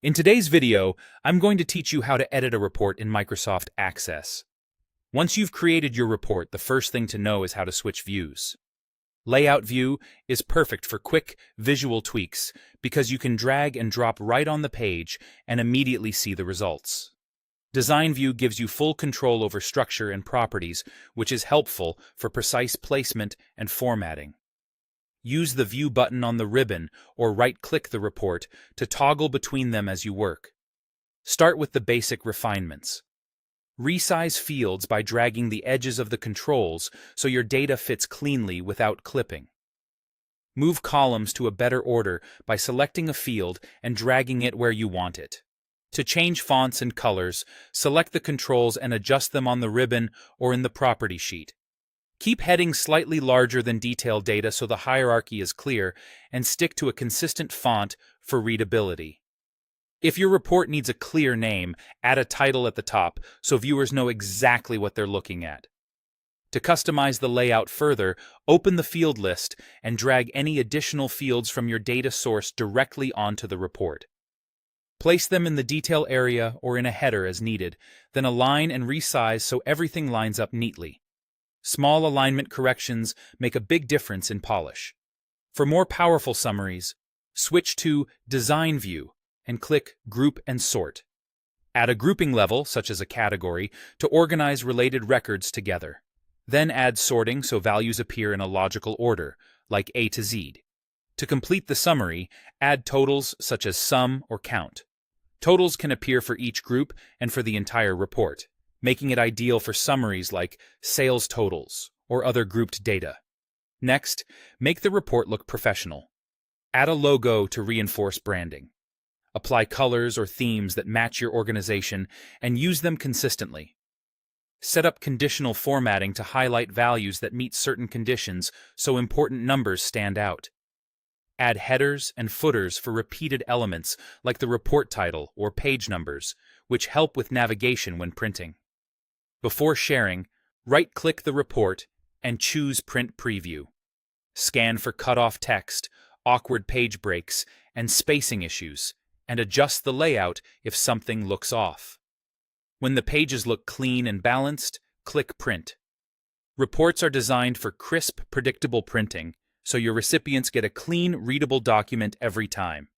In today's video, I'm going to teach you how to edit a report in Microsoft Access. Once you've created your report, the first thing to know is how to switch views. Layout View is perfect for quick, visual tweaks because you can drag and drop right on the page and immediately see the results. Design View gives you full control over structure and properties, which is helpful for precise placement and formatting. Use the View button on the ribbon or right-click the report to toggle between them as you work. Start with the basic refinements. Resize fields by dragging the edges of the controls so your data fits cleanly without clipping. Move columns to a better order by selecting a field and dragging it where you want it. To change fonts and colors, select the controls and adjust them on the ribbon or in the property sheet. Keep headings slightly larger than detailed data so the hierarchy is clear, and stick to a consistent font for readability. If your report needs a clear name, add a title at the top so viewers know exactly what they're looking at. To customize the layout further, open the field list and drag any additional fields from your data source directly onto the report. Place them in the detail area or in a header as needed, then align and resize so everything lines up neatly. Small alignment corrections make a big difference in polish. For more powerful summaries, switch to Design View and click Group and Sort. Add a grouping level, such as a category, to organize related records together. Then add sorting so values appear in a logical order, like A to Z. To complete the summary, add totals such as sum or count. Totals can appear for each group and for the entire report, making it ideal for summaries like sales totals or other grouped data. Next, make the report look professional. Add a logo to reinforce branding. Apply colors or themes that match your organization and use them consistently. Set up conditional formatting to highlight values that meet certain conditions so important numbers stand out. Add headers and footers for repeated elements like the report title or page numbers, which help with navigation when printing. Before sharing, right-click the report and choose Print Preview. Scan for cut-off text, awkward page breaks, and spacing issues, and adjust the layout if something looks off. When the pages look clean and balanced, click Print. Reports are designed for crisp, predictable printing, so your recipients get a clean, readable document every time.